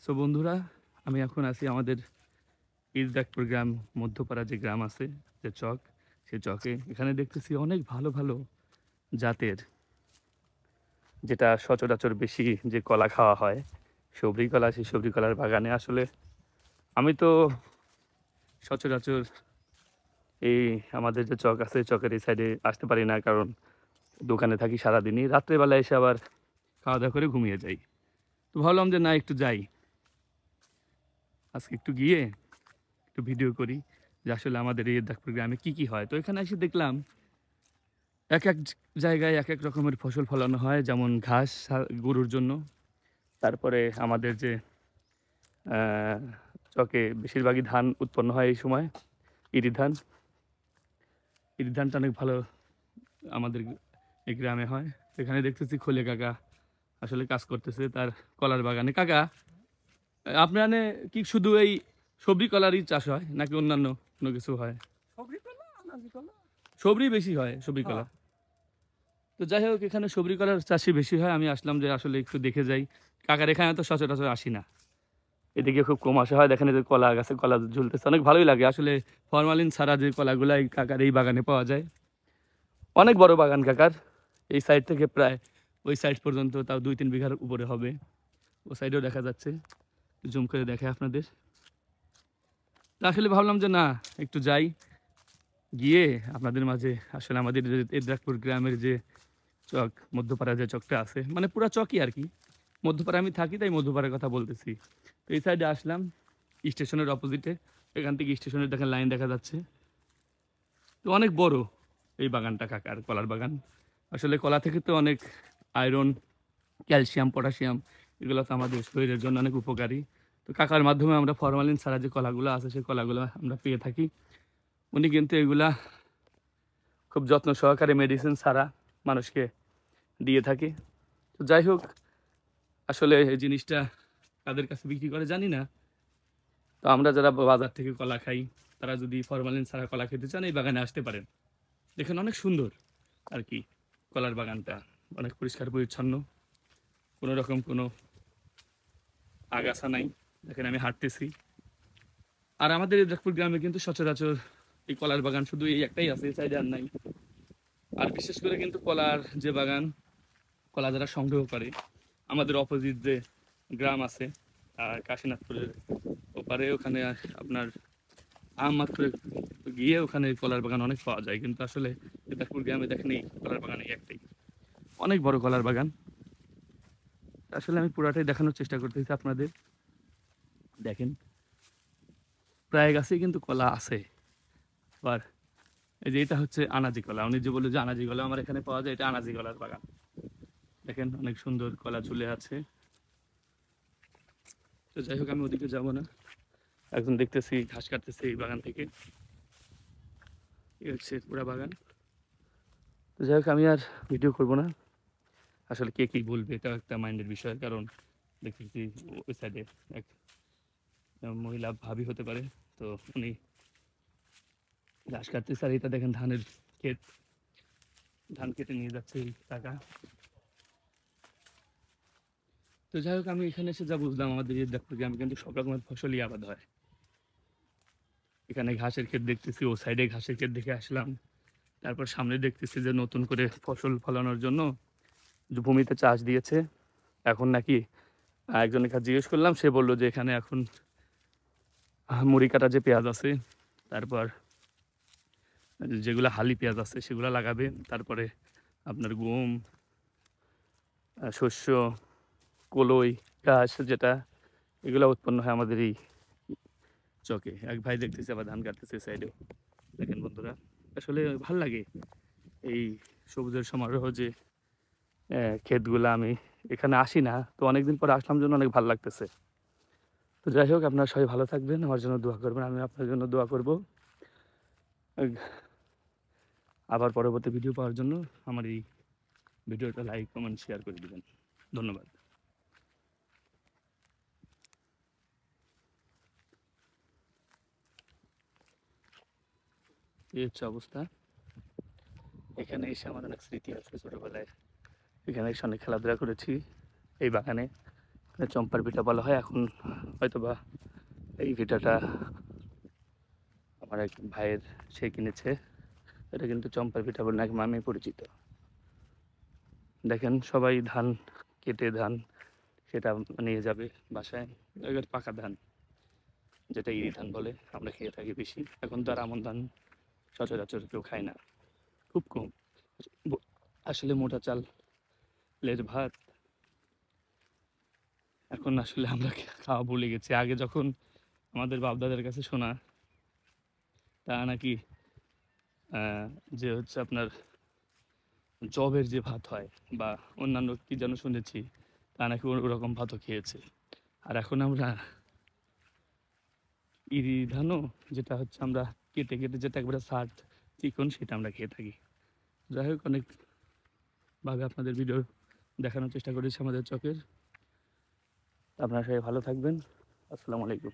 So বন্ধুরা, আমি এখন আছি আমাদের ইসদাকপুর গ্রাম, মধ্যপাড়া যে গ্রাম আছে, যে চক, সে চকে। এখানে দেখতেছি অনেক ভালো ভালো জাতের, যেটা সচরাচর বেশি যে কলা খাওয়া হয়, সবরি কলা। সেই সবরি কলার বাগানে আসলে আমি তো সচরাচর এই আমাদের যে চক আছে, চকের এই সাইডে আসতে পারি না, কারণ দোকানে থাকি সারাদিনই। রাত্রেবেলা এসে আবার খাওয়া দাওয়া করে ঘুমিয়ে যাই। তো ভাবলাম যে না, একটু যাই, আজকে একটু গিয়ে একটু ভিডিও করি যে আসলে আমাদের এই ইসদাকপুর গ্রামে কি কি হয়। তো এখানে এসে দেখলাম এক এক জায়গায় এক এক রকমের ফসল ফলানো হয়, যেমন ঘাস গরুর জন্য। তারপরে আমাদের যে আহ, চকে বেশিরভাগই ধান উৎপন্ন হয় এই সময়, ইরি ধান। ইরি ধানটা অনেক ভালো আমাদের এই গ্রামে হয়। এখানে দেখতেছি খোলে কাকা আসলে কাজ করতেছে তার কলার বাগানে। কাকা, আপনার কি শুধু এই সবজি কলারই চাষ হয় নাকি অন্যান্য কোনো কিছু হয়? সবরি কলা, আনাজি কলা। সবরি বেশি হয়, সবজি কলা। হ্যাঁ। তো যাই হোক, এখানে সবজি কলার চাষই বেশি হয়। আমি আসলাম যে আসলে একটু দেখে যাই। কাকার এখানে তো সচরাচর আসি না, এদিকে খুব কম আসা হয়। দেখেন এই যে কলা গাছে কলা ঝুলতেছে, অনেক ভালোই লাগে আসলে। ফরমালিন ছাড়া যে কলাগুলো এই কাকার এই বাগানে পাওয়া যায়। অনেক বড় বাগান কাকার, এই সাইড থেকে প্রায় ওই সাইড পর্যন্ত তাও 2-3 বিঘার উপরে হবে। ও সাইডেও দেখা যাচ্ছে, জুম করে দেখে আপনাদের। তা আসলে ভাবলাম যে না, একটু যাই, গিয়ে আপনাদের মাঝে আসলে আমাদের ইসদাকপুর গ্রামের যে চক, মধ্যপাড়া যে চকটা আছে, মানে পুরা চকই আর কি। মধ্যপাড়া আমি থাকি, তাই মধ্যপাড়ার কথা বলতেছি। তো এই সাইডে আসলাম স্টেশনের অপোজিটে। এখান থেকে স্টেশনের দেখেন লাইন দেখা যাচ্ছে। তো অনেক বড় এই বাগানটা কাকার, কলার বাগান। আসলে কলা থেকে তো অনেক আয়রন, ক্যালসিয়াম, পটাশিয়াম, এগুলো তো আমাদের শরীরের জন্য অনেক উপকারী। তো কাকার মাধ্যমে আমরা ফরমালিন ছাড়া যে কলাগুলো আছে, সেই কলাগুলো আমরা পেয়ে থাকি। উনি কিন্তু এগুলা খুব যত্ন সহকারে মেডিসিন ছাড়া মানুষকে দিয়ে থাকে। তো যাই হোক, আসলে এই জিনিসটা কাদের কাছে বিক্রি করে জানি না। তো আমরা যারা বাজার থেকে কলা খাই, তারা যদি ফরমালিন ছাড়া কলা খেতে চান, এই বাগানে আসতে পারেন। দেখেন অনেক সুন্দর আর কি কলার বাগানটা, অনেক পরিষ্কার পরিচ্ছন্ন, কোনো রকম কোনো আগাছা নাই। দেখেন আমি হাঁটতেছি। আর আমাদের এই ইসদাকপুর গ্রামে কিন্তু সচরাচর এই কলার বাগান শুধু এই একটাই আছে, এই সাইডে আর নাই। আর বিশেষ করে কিন্তু কলার যে বাগান, কলা যারা সংগ্রহ করে, আমাদের অপোজিট যে গ্রাম আছে কাশীনাথপুরের ওপারে, ওখানে আপনার আমমাত্রে গিয়ে ওখানে কলার বাগান অনেক পাওয়া যায়। কিন্তু আসলে ইসদাকপুর গ্রামে দেখেন এই কলার বাগান এই একটাই, অনেক বড় কলার বাগান। আসলে আমি পুরাটাই দেখানোর চেষ্টা করতেছি আপনাদের। দেখেন প্রায় গাছেই কিন্তু কলা আছে। আবার এই যে এটা হচ্ছে আনাজি কলা, উনি যে বললো যে আনাজি কলা আমার এখানে পাওয়া যায়, এটা আনাজি কলার বাগান। দেখেন অনেক সুন্দর কলা ঝুলে আছে। তো যাই হোক, আমি ওদিকে যাবো না। একজন দেখতেছি ঘাস কাটতেছে এই বাগান থেকে। এই হচ্ছে পুরা বাগান। তো যাই হোক, আমি আর ভিডিও করবো না। আসলে কে কি বলবে এটা একটা মাইন্ডের বিষয়, কারণ দেখতেছি ওই সাইডে এক মহিলা ভাবি হতে পারে। তো উনি ঘাস কাটতেছে, আর এটা দেখেন ধানের ক্ষেত, ধান কেটে নিয়ে যাচ্ছে এই টাকা। তো যাই হোক, আমি এখানে এসে যা বুঝলাম, আমাদের এই ইসদাকপুর গ্রামে কিন্তু সব রকমের ফসলই আবাদ হয়। এখানে ঘাসের ক্ষেত দেখতেছি, ও সাইডে ঘাসের ক্ষেত দেখে আসলাম। তারপর সামনে দেখতেছি যে নতুন করে ফসল ফলানোর জন্য যে ভূমিতে চাষ দিয়েছে। এখন নাকি একজনের কাছে জিজ্ঞেস করলাম, সে বললো যে এখানে এখন মুড়ি কাটা যে পেঁয়াজ আছে, তারপর যেগুলো হালি পেঁয়াজ আছে সেগুলো লাগাবে। তারপরে আপনার গম, শস্য, কলই, ঘাস যেটা, এগুলো উৎপন্ন হয় আমাদের এই চকে। এক ভাই দেখতেছে আবার ধান কাটতেছে সাইডে। দেখেন বন্ধুরা, আসলে ভাল লাগে এই সবুজের সমারোহ যে ক্ষেতগুলা। আমি এখানে আসি না, তো অনেকদিন পর আসলাম জন্য অনেক ভালো লাগতেছে। তো যাই হোক, আপনারা সবাই ভালো থাকবেন, আমার জন্য দোয়া করবেন, আমি আপনার জন্য দোয়া করব। আবার পরবর্তী ভিডিও পাওয়ার জন্য আমার এই ভিডিওটা লাইক, কমেন্ট, শেয়ার করে দিবেন। ধন্যবাদ। এই হচ্ছে অবস্থা। এখানে এসে আমার অনেক স্মৃতি আছে ছোটবেলায়। এখানে এসে অনেক খেলাধুলা করেছি এই বাগানে। চম্পার পিঠা বলা হয়। এখন হয়তোবা এই পিঠাটা আমার এক ভাইয়ের, সে কিনেছে। এটা কিন্তু চম্পার পিঠা বলে নাকি নামে পরিচিত। দেখেন সবাই ধান কেটে ধান সেটা নিয়ে যাবে বাসায়। এবার পাকা ধান, যেটা ইরি ধান বলে, আমরা খেয়ে থাকি বেশি। এখন তো আর আমন ধান সচরাচর কেউ খায় না, খুব কম। আসলে মোটা চালের ভাত এখন আসলে আমরা খাওয়া ভুলে গেছি। আগে যখন আমাদের বাপদাদের কাছে শোনা, তা নাকি আহ, যে হচ্ছে আপনার জবের যে ভাত হয় বা অন্যান্য কি যেন শুনেছি, তা নাকি ওরকম ভাতও খেয়েছে। আর এখন আমরা ইরি ধানও, যেটা হচ্ছে আমরা কেটে কেটে যেটা একবারে সার্ট চিকন, সেটা আমরা খেয়ে থাকি। যাই হোক, অনেকভাবে আপনাদের ভিডিও দেখানোর চেষ্টা করেছি আমাদের চোখের। আপনারা সবাই ভালো থাকবেন। আসসালামু আলাইকুম।